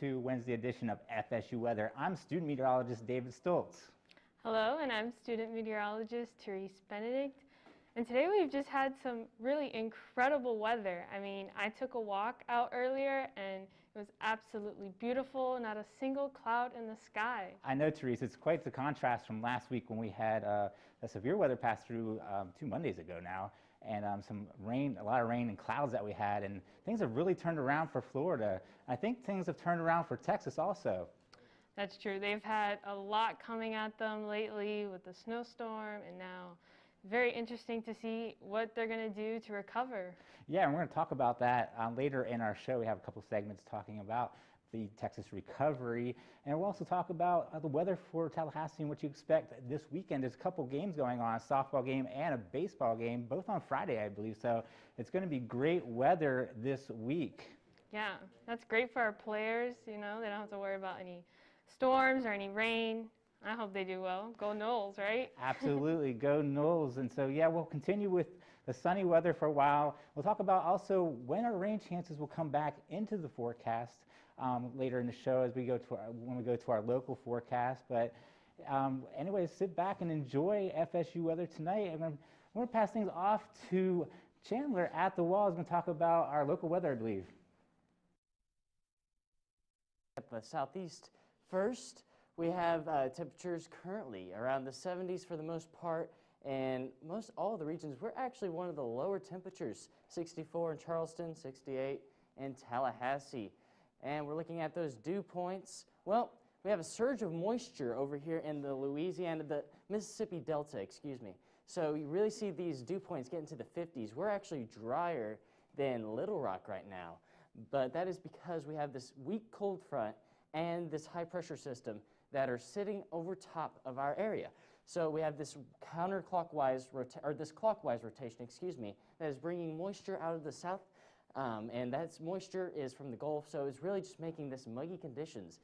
to Wednesday edition of FSU Weather. I'm student meteorologist David Stoltz. Hello, and I'm student meteorologist Therese Benedict. And today we've just had some really incredible weather. I mean, I took a walk out earlier and it was absolutely beautiful, not a single cloud in the sky. I know, Therese, it's quite the contrast from last week when we had a severe weather pass through 2 Mondays ago now, and some rain, a lot of rain and clouds that we had, and things have really turned around for Florida. I think things have turned around for Texas also. That's true. They've had a lot coming at them lately with the snowstorm, and now very interesting to see what they're going to do to recover. Yeah, and we're going to talk about that later in our show. We have a couple segments talking about the Texas recovery, and we'll also talk about the weather for Tallahassee and what you expect this weekend. There's a couple games going on, a softball game and a baseball game, both on Friday, I believe, so it's going to be great weather this week. Yeah, that's great for our players. You know, they don't have to worry about any storms or any rain. I hope they do well. Go Noles, right? Absolutely, go Noles. And so, yeah, we'll continue with the sunny weather for a while. We'll talk about also when our rain chances will come back into the forecast later in the show as we go to when we go to our local forecast. But anyways, sit back and enjoy FSU weather tonight. I'm going to pass things off to Chandler at the wall. He's going to talk about our local weather, I believe. At the southeast first, we have temperatures currently around the 70s for the most part, and most all of the regions. We're actually one of the lower temperatures, 64 in Charleston, 68 in Tallahassee. And we're looking at those dew points. Well, we have a surge of moisture over here in the the Mississippi Delta, excuse me. So you really see these dew points get into the 50s. We're actually drier than Little Rock right now, but that is because we have this weak cold front and this high pressure system that are sitting over top of our area. So we have this counterclockwise, this clockwise rotation, excuse me, that is bringing moisture out of the south, and that moisture is from the Gulf, so it's really just making this muggy conditions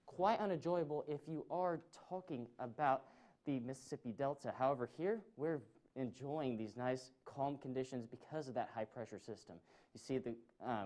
quite unenjoyable if you are talking about the Mississippi Delta. However, here we're enjoying these nice calm conditions because of that high pressure system. You see the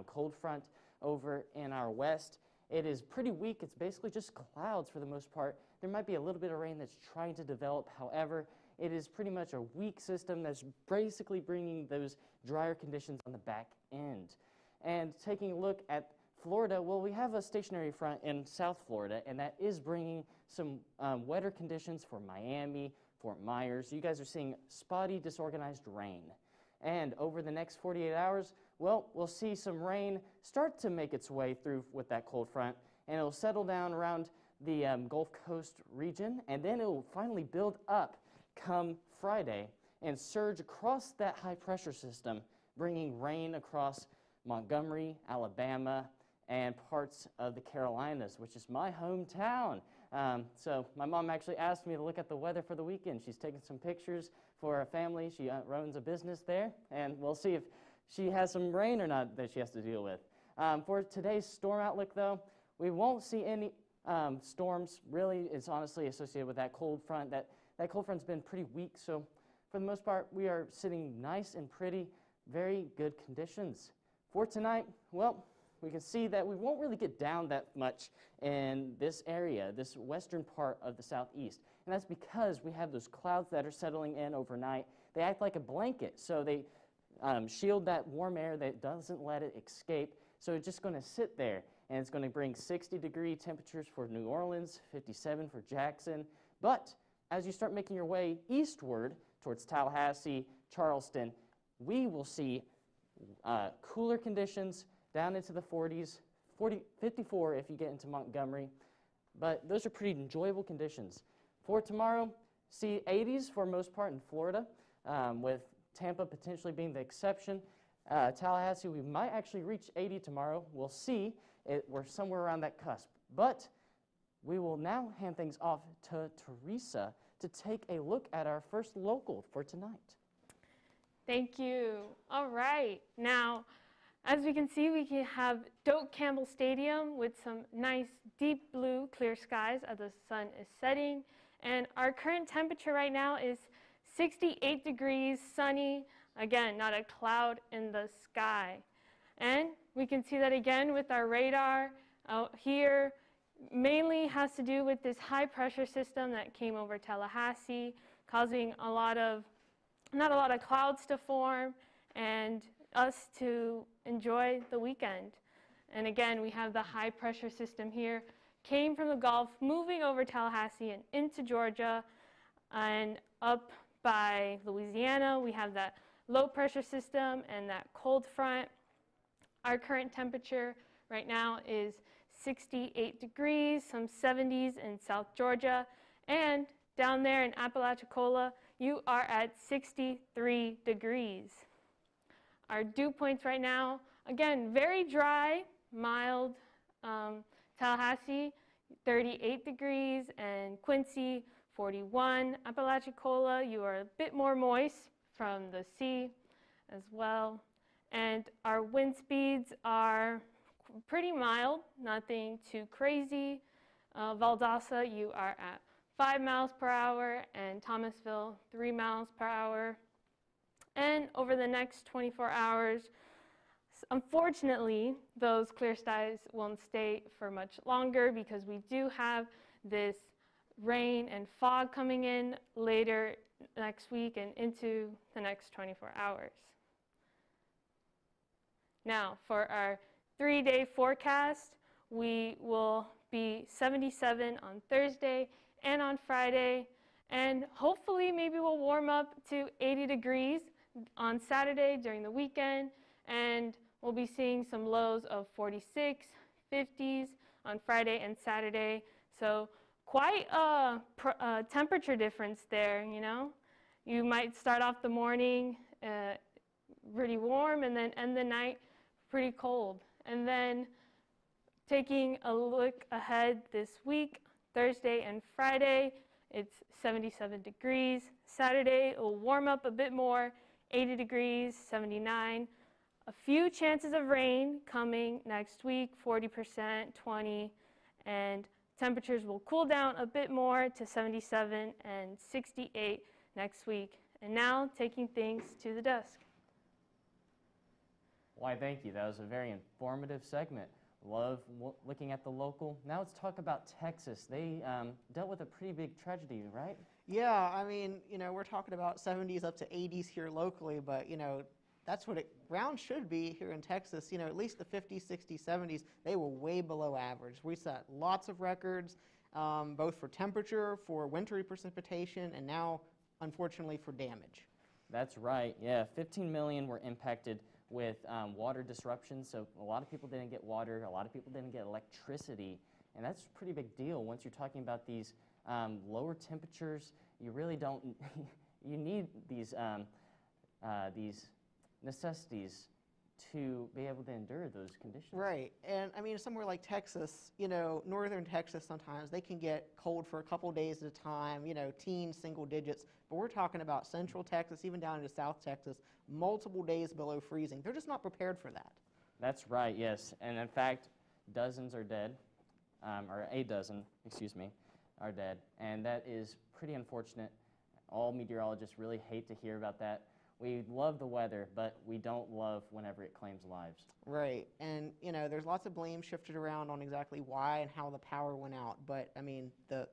cold front over in our west. It is pretty weak. It's basically just clouds for the most part. There might be a little bit of rain that's trying to develop. However, it is pretty much a weak system that's basically bringing those drier conditions on the back end. And taking a look at Florida, well, we have a stationary front in South Florida, and that is bringing some wetter conditions for Miami, Fort Myers. You guys are seeing spotty, disorganized rain. And over the next 48 hours, well, we'll see some rain start to make its way through with that cold front, and it'll settle down around the Gulf Coast region, and then it will finally build up come Friday and surge across that high pressure system, bringing rain across Montgomery, Alabama, and parts of the Carolinas, which is my hometown. So my mom actually asked me to look at the weather for the weekend. She's taking some pictures for a family. She runs a business there, and we'll see if she has some rain or not that she has to deal with. For today's storm outlook, though, we won't see any storms. Really, it's honestly associated with that cold front. That cold front's been pretty weak, so for the most part, we are sitting nice and pretty, very good conditions. For tonight, well, we can see that we won't really get down that much in this area, this western part of the southeast. And that's because we have those clouds that are settling in overnight. They act like a blanket, so they shield that warm air that doesn't let it escape. So it's just going to sit there, and it's going to bring 60-degree temperatures for New Orleans, 57 for Jackson. But as you start making your way eastward towards Tallahassee, Charleston, we will see cooler conditions down into the 40s, 54 if you get into Montgomery. But those are pretty enjoyable conditions. For tomorrow, see 80s for most part in Florida, with Tampa potentially being the exception. Tallahassee, we might actually reach 80 tomorrow. We'll see. We're somewhere around that cusp. But we will now hand things off to Teresa to take a look at our first local for tonight. Thank you. All right. Now, as we can see, we can have Doak Campbell Stadium with some nice deep blue clear skies as the sun is setting. And our current temperature right now is 68 degrees, sunny. Again, not a cloud in the sky. And we can see that again with our radar. out here mainly has to do with this high pressure system that came over Tallahassee, causing not a lot of clouds to form and us to enjoy the weekend. And again, we have the high pressure system here, came from the Gulf, moving over Tallahassee and into Georgia, and up by Louisiana, we have that low pressure system and that cold front. Our current temperature right now is 68 degrees, some 70s in South Georgia, and down there in Apalachicola, you are at 63 degrees. Our dew points right now, again, very dry, mild. Tallahassee, 38 degrees, and Quincy, 41. Apalachicola, you are a bit more moist from the sea as well. And our wind speeds are pretty mild, nothing too crazy. Valdosta, you are at 5 miles per hour, and Thomasville, 3 miles per hour. And over the next 24 hours, unfortunately, those clear skies won't stay for much longer because we do have this rain and fog coming in later next week and into the next 24 hours. Now, for our 3-day forecast, we will be 77 on Thursday and on Friday, and hopefully maybe we'll warm up to 80 degrees on Saturday during the weekend, and we'll be seeing some lows of 46, 50s on Friday and Saturday. So quite a temperature difference there, you know. You might start off the morning pretty warm and then end the night pretty cold. And then taking a look ahead this week, Thursday and Friday, it's 77 degrees. Saturday, it will warm up a bit more, 80 degrees, 79. A few chances of rain coming next week, 40%, 20, and temperatures will cool down a bit more to 77 and 68 next week. And now, taking things to the desk. Why, thank you. That was a very informative segment. Love looking at the local. Now let's talk about Texas. They dealt with a pretty big tragedy, right? Yeah, I mean, you know, we're talking about 70s up to 80s here locally, but, you know, that's what ground should be here in Texas. You know, at least the 50s, 60s, 70s, they were way below average. We set lots of records, both for temperature, for wintry precipitation, and now, unfortunately, for damage. That's right. Yeah, 15 million were impacted with water disruptions. So a lot of people didn't get water. A lot of people didn't get electricity. And that's a pretty big deal. Once you're talking about these lower temperatures, you really don't, you need these necessities to be able to endure those conditions. Right, and I mean, somewhere like Texas, you know, northern Texas sometimes, they can get cold for a couple days at a time, you know, teens, single digits, but we're talking about central Texas, even down into South Texas, multiple days below freezing. They're just not prepared for that. That's right, yes, and in fact, dozens are dead, or a dozen, excuse me, are dead, and that is pretty unfortunate. All meteorologists really hate to hear about that. We love the weather, but we don't love whenever it claims lives. Right, and you know, there's lots of blame shifted around on exactly why and how the power went out, but I mean, the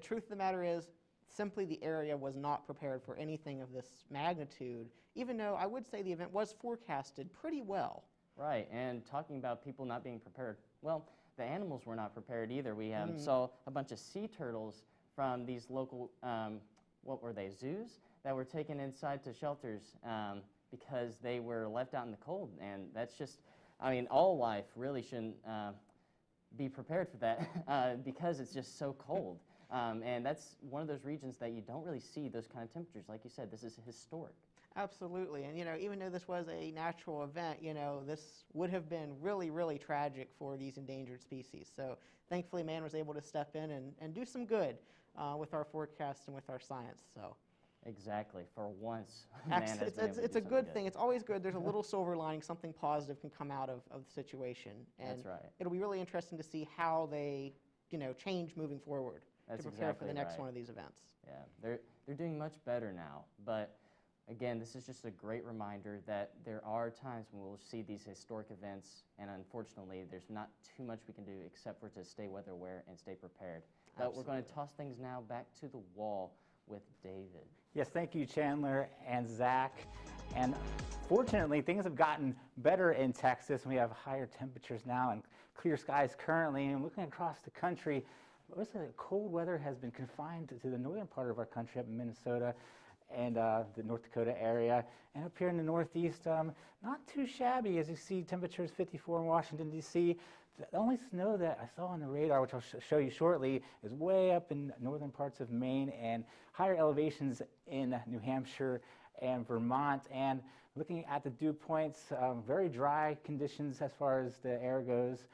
truth of the matter is, simply the area was not prepared for anything of this magnitude, even though I would say the event was forecasted pretty well. Right, and talking about people not being prepared, well, the animals were not prepared either. We saw a bunch of sea turtles from these local, what were they, zoos? That were taken inside to shelters because they were left out in the cold. And that's just, I mean, all life really shouldn't be prepared for that because it's just so cold. And that's one of those regions that you don't really see those kind of temperatures. Like you said, this is historic. Absolutely, and you know, even though this was a natural event, you know, this would have been really, really tragic for these endangered species. So thankfully, man was able to step in and do some good with our forecast and with our science. So. Exactly. For once, man has been able to it's do a good something thing. It's always good. There's a little silver lining. Something positive can come out of the situation. And That's right. It'll be really interesting to see how they, you know, change moving forward That's to prepare for exactly the next right. one of these events. Yeah, they're doing much better now. But Again, this is just a great reminder that there are times when we'll see these historic events, and unfortunately, there's not too much we can do except for to stay weather aware and stay prepared. But we're going to toss things now back to the wall with David. Yes, thank you, Chandler and Zach. And fortunately, things have gotten better in Texas. We have higher temperatures now and clear skies currently. And looking across the country, most of the cold weather has been confined to the northern part of our country, up in Minnesota and the North Dakota area. And up here in the Northeast, not too shabby. As you see, temperatures 54 in Washington, D.C. The only snow that I saw on the radar, which I'll show you shortly, is way up in northern parts of Maine and higher elevations in New Hampshire and Vermont. And looking at the dew points, very dry conditions as far as the air goes.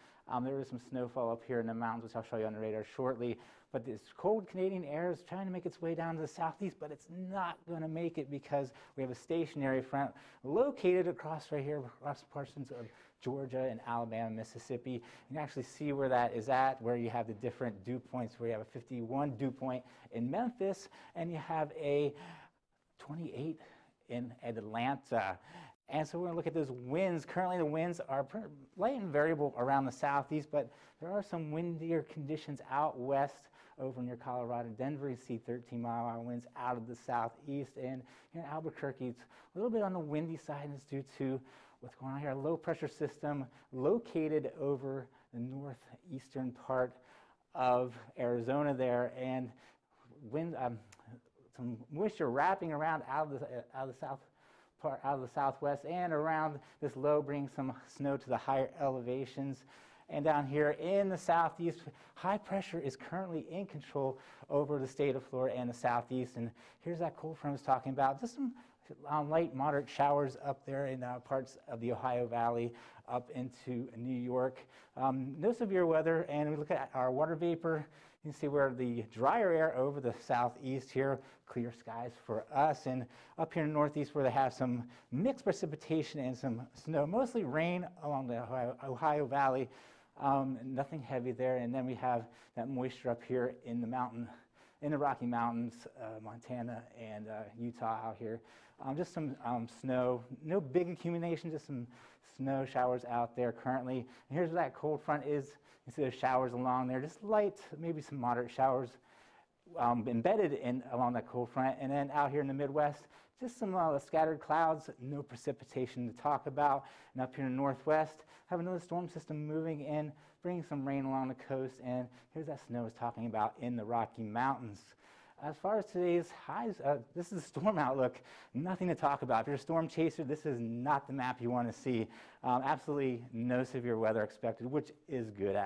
There is some snowfall up here in the mountains, which I'll show you on the radar shortly. But this cold Canadian air is trying to make its way down to the southeast, but it's not going to make it because we have a stationary front located across right here, across portions of Georgia and Alabama, Mississippi. You can actually see where that is at, where you have the different dew points, where you have a 51 dew point in Memphis, and you have a 28 in Atlanta. And so we're going to look at those winds. Currently, the winds are light and variable around the southeast, but there are some windier conditions out west over near Colorado, Denver. You see 13-mile-an-hour winds out of the southeast. And here in Albuquerque, it's a little bit on the windy side, and it's due to what's going on here. A low-pressure system located over the northeastern part of Arizona there, and wind, some moisture wrapping around out of the southwest and around this low, bringing some snow to the higher elevations. And down here in the southeast, high pressure is currently in control over the state of Florida and the southeast. And here's that cold front I was talking about. Just some light, moderate showers up there in parts of the Ohio Valley up into New York. No severe weather. And we look at our water vapor. You can see where the drier air over the southeast here, clear skies for us. And up here in the northeast where they have some mixed precipitation and some snow, mostly rain along the Ohio Valley. Nothing heavy there. And then we have that moisture up here in the Rocky Mountains, Montana and Utah out here. Just some snow, no big accumulation, just some snow showers out there currently. And here's where that cold front is. You see those showers along there, just light, maybe some moderate showers embedded along that cold front. And then out here in the Midwest, just some scattered clouds, no precipitation to talk about. And up here in the Northwest, have another storm system moving in, bringing some rain along the coast. And here's that snow I was talking about in the Rocky Mountains. As far as today's highs, this is a storm outlook, nothing to talk about. If you're a storm chaser, this is not the map you want to see. Absolutely no severe weather expected, which is good,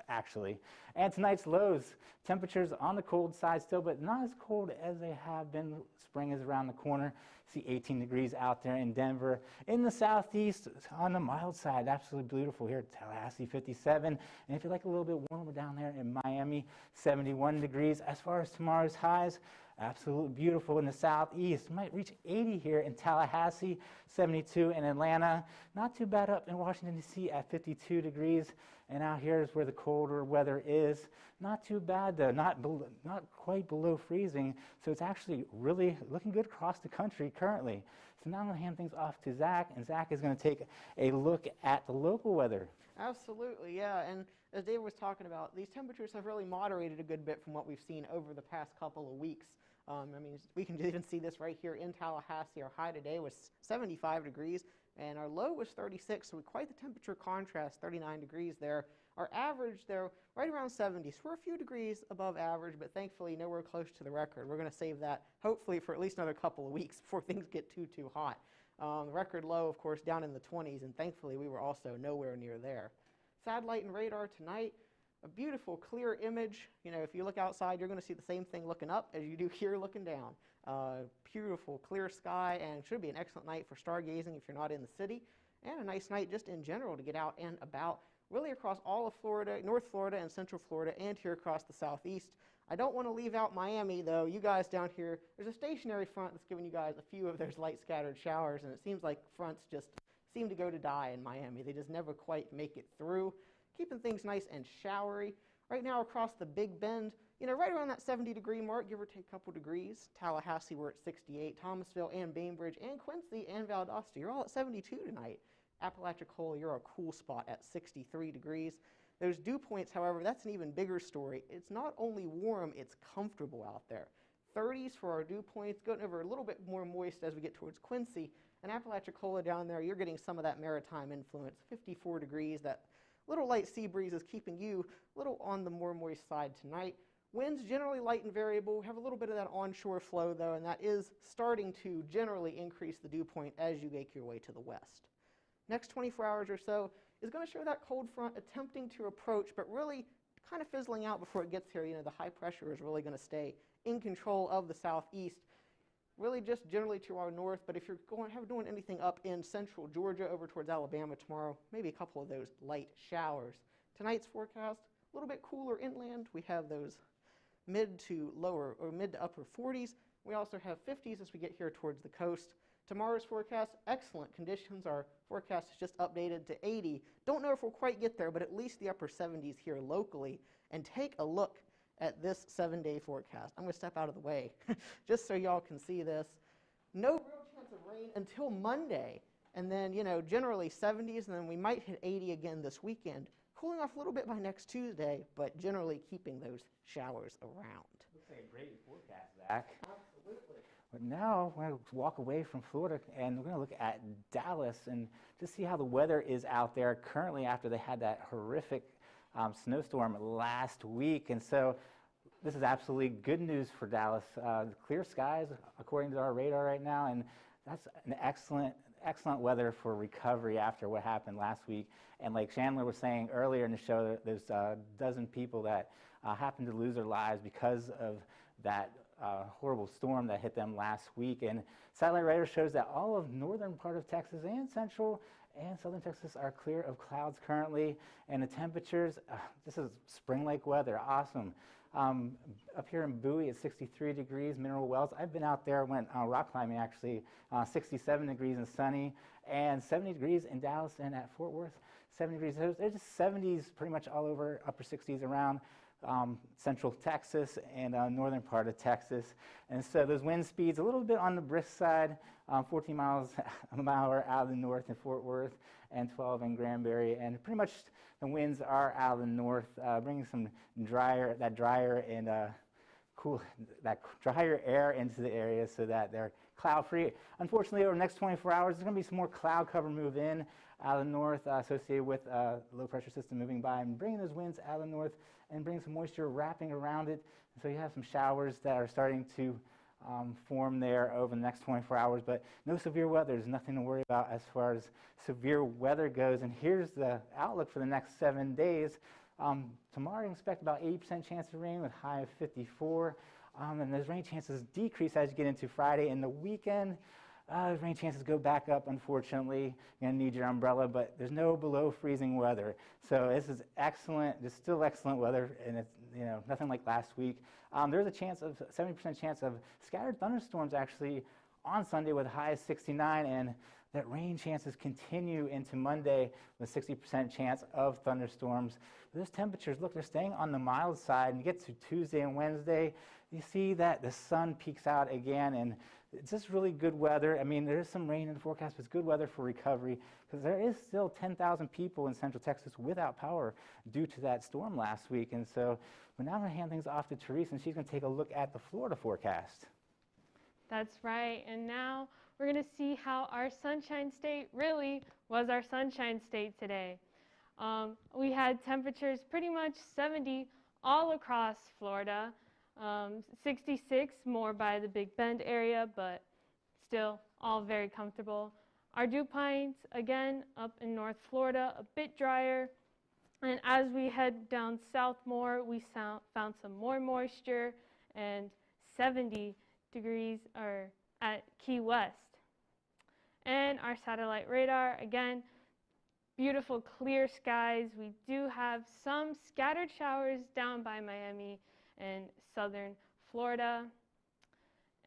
actually. And tonight's lows, temperatures on the cold side still, but not as cold as they have been. Spring is around the corner. See 18 degrees out there in Denver. In the southeast, on the mild side, absolutely beautiful here. Tallahassee, 57. And if you like a little bit warmer down there in Miami, 71 degrees. As far as tomorrow's highs, absolutely beautiful in the southeast. Might reach 80 here in Tallahassee, 72 in Atlanta. Not too bad up in Washington, D.C. at 52 degrees. And out here is where the colder weather is. Not too bad, though, not quite below freezing. So it's actually really looking good across the country currently. So now I'm going to hand things off to Zach, and Zach is going to take a look at the local weather. Absolutely, yeah. And as David was talking about, these temperatures have really moderated a good bit from what we've seen over the past couple of weeks. I mean, we can even see this right here in Tallahassee. Our high today was 75 degrees, and our low was 36, so quite the temperature contrast, 39 degrees there. Our average there, right around 70, so we're a few degrees above average, but thankfully nowhere close to the record. We're going to save that, hopefully, for at least another couple of weeks before things get too hot. The record low, of course, down in the 20s, and thankfully we were also nowhere near there. Satellite and radar tonight, a beautiful, clear image. You know, if you look outside, you're going to see the same thing looking up as you do here looking down. Beautiful, clear sky, and it should be an excellent night for stargazing if you're not in the city, and a nice night just in general to get out and about, really across all of Florida, North Florida and Central Florida, and here across the southeast. I don't want to leave out Miami, though. You guys down here, there's a stationary front that's giving you guys a few of those light scattered showers, and it seems like fronts just seem to go to die in Miami. They just never quite make it through. Keeping things nice and showery. Right now across the Big Bend, right around that 70-degree mark, give or take a couple degrees. Tallahassee, we're at 68. Thomasville and Bainbridge and Quincy and Valdosta, you're all at 72 tonight. Apalachicola, you're a cool spot at 63 degrees. Those dew points, however, that's an even bigger story. It's not only warm, it's comfortable out there. 30s for our dew points, going over a little bit more moist as we get towards Quincy. And Apalachicola down there, you're getting some of that maritime influence, 54 degrees. That little light sea breeze is keeping you a little on the more moist side tonight. Winds generally light and variable. We have a little bit of that onshore flow, though, and that is starting to generally increase the dew point as you make your way to the west. Next 24 hours or so is going to show that cold front attempting to approach, but really kind of fizzling out before it gets here. The high pressure is really going to stay in control of the southeast, really just generally to our north. But if you're doing anything up in central Georgia over towards Alabama tomorrow, maybe a couple of those light showers. Tonight's forecast, a little bit cooler inland. We have those mid to upper 40s. We also have 50s as we get here towards the coast. Tomorrow's forecast, excellent conditions. Our forecast is just updated to 80. Don't know if we'll quite get there, but at least the upper 70s here locally. And take a look at this 7-day forecast. I'm going to step out of the way just so y'all can see this. No real chance of rain until Monday. And then, generally 70s, and then we might hit 80 again this weekend. Cooling off a little bit by next Tuesday, but generally keeping those showers around. Looks like a great forecast, Zach. Absolutely. But now we're going to walk away from Florida and we're going to look at Dallas and just see how the weather is out there currently after they had that horrific snowstorm last week. And so this is absolutely good news for Dallas. Clear skies according to our radar right now, and that's an excellent weather for recovery after what happened last week. And like Chandler was saying earlier in the show, there's a dozen people that happened to lose their lives because of that horrible storm that hit them last week. And satellite radar shows that all of northern part of Texas and central and southern Texas are clear of clouds currently. And the temperatures, this is spring-like weather, awesome. Up here in Bowie it's 63 degrees, Mineral Wells. I've been out there, went rock climbing actually, 67 degrees and sunny, and 70 degrees in Dallas and at Fort Worth, 70 degrees. There's just 70s pretty much all over, upper 60s around central Texas and northern part of Texas. And so those wind speeds a little bit on the brisk side, 14 miles an hour out of the north in Fort Worth and 12 in Granbury. And pretty much the winds are out of the north, bringing some drier air into the area so that they're cloud free. Unfortunately, over the next 24 hours, there's going to be some more cloud cover move in out of the north associated with a low pressure system moving by and bringing those winds out of the north and bring some moisture wrapping around it. And so you have some showers that are starting to form there over the next 24 hours, but no severe weather. There's nothing to worry about as far as severe weather goes. And here's the outlook for the next 7 days. Tomorrow you expect about 80% chance of rain with high of 54. And those rain chances decrease as you get into Friday and the weekend. Rain chances go back up, unfortunately. You're going to need your umbrella, but there's no below freezing weather. So this is excellent, just still excellent weather, and it's nothing like last week. There's a 70% chance of scattered thunderstorms actually on Sunday with a high of 69, and that rain chances continue into Monday with 60% chance of thunderstorms. Those temperatures, look, they're staying on the mild side, and you get to Tuesday and Wednesday, you see that the sun peaks out again, and it's just really good weather. I mean, there is some rain in the forecast, but it's good weather for recovery because there is still 10,000 people in Central Texas without power due to that storm last week. And so we're now going to hand things off to Therese, and she's going to take a look at the Florida forecast. That's right. And now we're going to see how our Sunshine State really was our Sunshine State today. We had temperatures pretty much 70 all across Florida. 66 more by the Big Bend area, but still all very comfortable. Our dew points, again, up in North Florida, a bit drier. And as we head down south more, we found some more moisture, and 70 degrees are at Key West. And our satellite radar, again, beautiful clear skies. We do have some scattered showers down by Miami and southern Florida.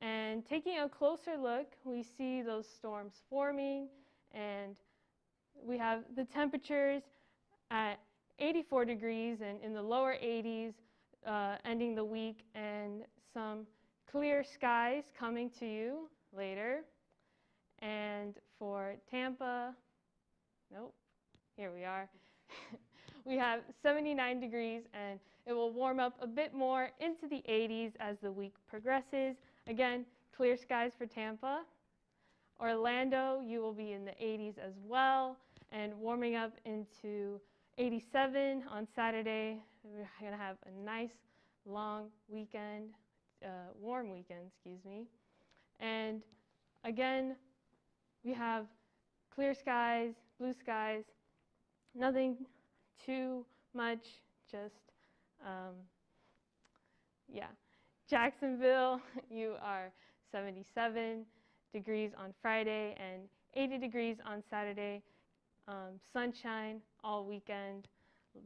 And taking a closer look, we see those storms forming, and we have the temperatures at 84 degrees and in the lower 80s ending the week, and some clear skies coming to you later. And for Tampa, nope, here we are. We have 79 degrees, and it will warm up a bit more into the 80s as the week progresses. Again, clear skies for Tampa. Orlando, you will be in the 80s as well, and warming up into 87 on Saturday. We're going to have a nice long weekend, warm weekend, excuse me. And again, we have clear skies, blue skies, nothing too much, just, yeah. Jacksonville, you are 77 degrees on Friday and 80 degrees on Saturday. Sunshine all weekend.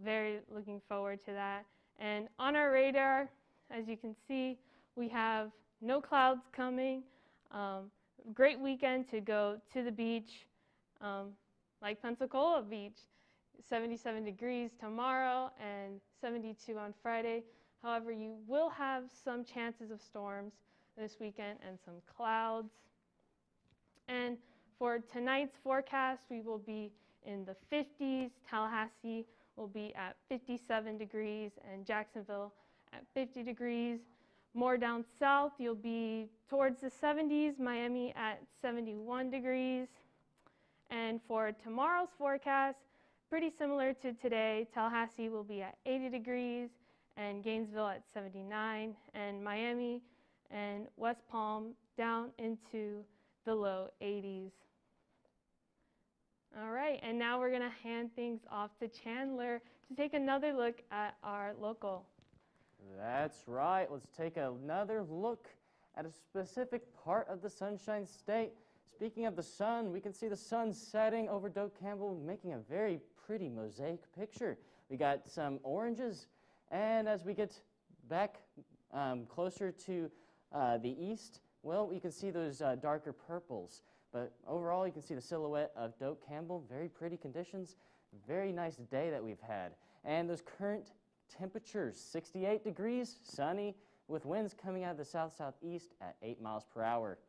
Very looking forward to that. And on our radar, as you can see, we have no clouds coming. Great weekend to go to the beach, like Pensacola Beach. 77 degrees tomorrow and 72 on Friday. However, you will have some chances of storms this weekend and some clouds. And for tonight's forecast, we will be in the 50s. Tallahassee will be at 57 degrees and Jacksonville at 50 degrees. More down south, you'll be towards the 70s, Miami at 71 degrees. And for tomorrow's forecast, pretty similar to today, Tallahassee will be at 80 degrees and Gainesville at 79, and Miami and West Palm down into the low 80s. All right, and now we're going to hand things off to Chandler to take another look at our local. That's right. Let's take another look at a specific part of the Sunshine State. Speaking of the sun, we can see the sun setting over Doak Campbell, making a very pretty mosaic picture. We got some oranges, and as we get back closer to the east, well, we can see those darker purples. But overall, you can see the silhouette of Doak Campbell. Very pretty conditions. Very nice day that we've had. And those current temperatures, 68 degrees, sunny, with winds coming out of the south-southeast at 8 miles per hour.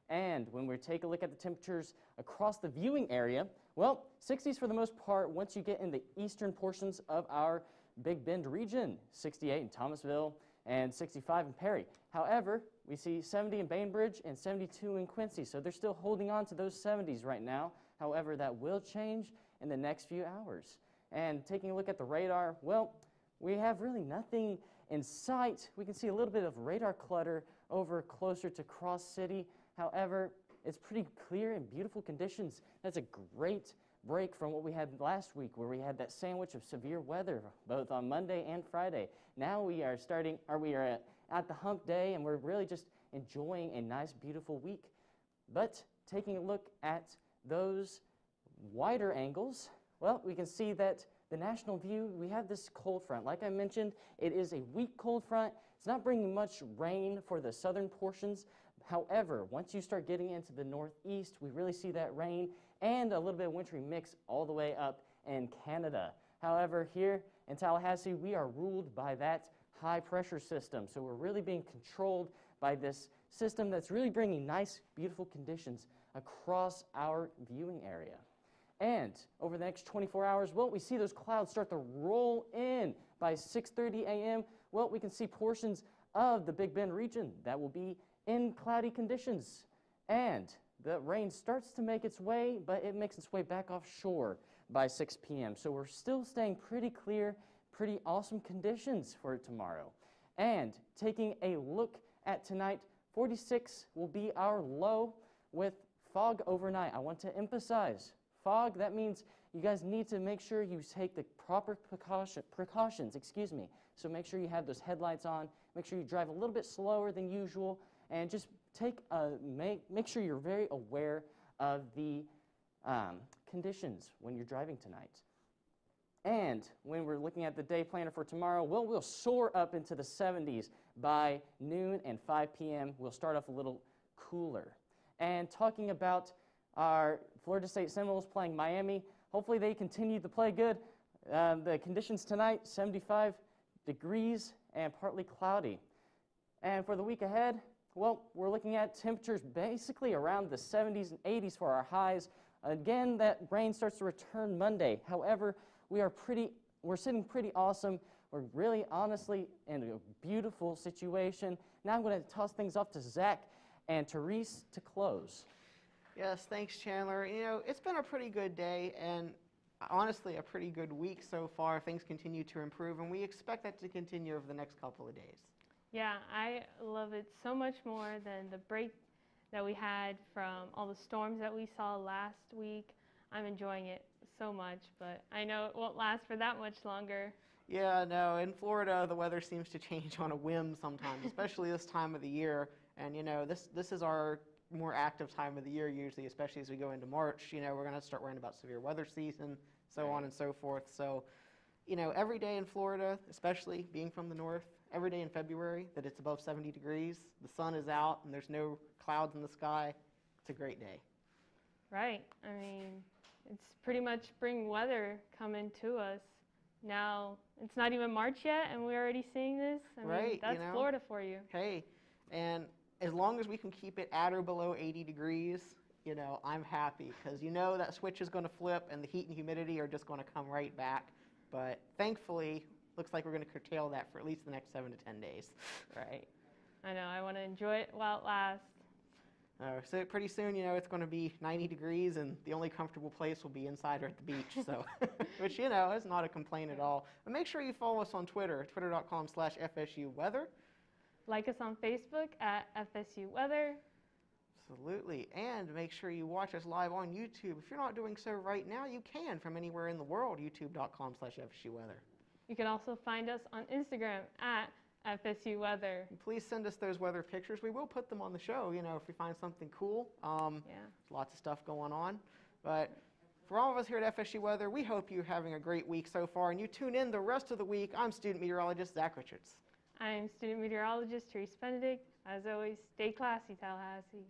And when we take a look at the temperatures across the viewing area, well, 60s for the most part once you get in the eastern portions of our Big Bend region, 68 in Thomasville and 65 in Perry. However, we see 70 in Bainbridge and 72 in Quincy, so they're still holding on to those 70s right now. However, that will change in the next few hours. And taking a look at the radar, well, we have really nothing in sight. We can see a little bit of radar clutter over closer to Cross City. However, it's pretty clear and beautiful conditions. That's a great break from what we had last week, where we had that sandwich of severe weather both on Monday and Friday. Now we are at the hump day, and we're really just enjoying a nice, beautiful week. But taking a look at those wider angles, well, we can see that the national view, we have this cold front. Like I mentioned, it is a weak cold front. It's not bringing much rain for the southern portions. However, once you start getting into the northeast, we really see that rain and a little bit of wintry mix all the way up in Canada. However, here in Tallahassee, we are ruled by that high pressure system. So we're really being controlled by this system that's really bringing nice, beautiful conditions across our viewing area. And over the next 24 hours, well, we see those clouds start to roll in by 6:30 a.m. Well, we can see portions of the Big Bend region that will be in cloudy conditions. And the rain starts to make its way, but it makes its way back offshore by 6 p.m. So we're still staying pretty clear, pretty awesome conditions for tomorrow. And taking a look at tonight, 46 will be our low with fog overnight. I want to emphasize fog. That means you guys need to make sure you take the proper precautions. So make sure you have those headlights on. Make sure you drive a little bit slower than usual, and just make sure you're very aware of the conditions when you're driving tonight. And when we're looking at the day planner for tomorrow, well, we'll soar up into the 70s by noon, and 5 p.m. we'll start off a little cooler. And talking about our Florida State Seminoles playing Miami, hopefully they continue to play good. The conditions tonight, 75 degrees and partly cloudy. And for the week ahead, well, we're looking at temperatures basically around the 70s and 80s for our highs. Again, that rain starts to return Monday. However, we're sitting pretty awesome. We're really honestly in a beautiful situation. Now I'm going to toss things off to Zach and Therese to close. Yes, thanks, Chandler. You know, it's been a pretty good day and honestly a pretty good week so far. Things continue to improve, and we expect that to continue over the next couple of days. Yeah, I love it so much more than the break that we had from all the storms that we saw last week. I'm enjoying it so much, but I know it won't last for that much longer. Yeah, no, in Florida, the weather seems to change on a whim sometimes, especially this time of the year. And, you know, this is our more active time of the year usually, especially as we go into March. You know, we're going to start worrying about severe weather season, so on and so forth. So, you know, every day in Florida, especially being from the north, every day in February that it's above 70 degrees, the sun is out, and there's no clouds in the sky, it's a great day. Right. I mean, it's pretty much spring weather coming to us. Now, it's not even March yet, and we're already seeing this. I mean, that's Florida for you. Hey, and as long as we can keep it at or below 80 degrees, you know, I'm happy, because you know that switch is going to flip, and the heat and humidity are just going to come right back. But thankfully, looks like we're going to curtail that for at least the next 7 to 10 days. Right. I know. I want to enjoy it while it lasts. So pretty soon, you know, it's going to be 90 degrees, and the only comfortable place will be inside or at the beach. So, which, you know, is not a complaint at all. But make sure you follow us on Twitter, twitter.com/FSU weather. Like us on Facebook at FSU Weather. Absolutely. And make sure you watch us live on YouTube. If you're not doing so right now, you can from anywhere in the world, youtube.com/FSU weather. You can also find us on Instagram at FSU Weather. And please send us those weather pictures. We will put them on the show, you know, if we find something cool. Lots of stuff going on. But for all of us here at FSU Weather, we hope you're having a great week so far, and you tune in the rest of the week. I'm student meteorologist Zach Richards. I'm student meteorologist Therese Benedict. As always, stay classy, Tallahassee.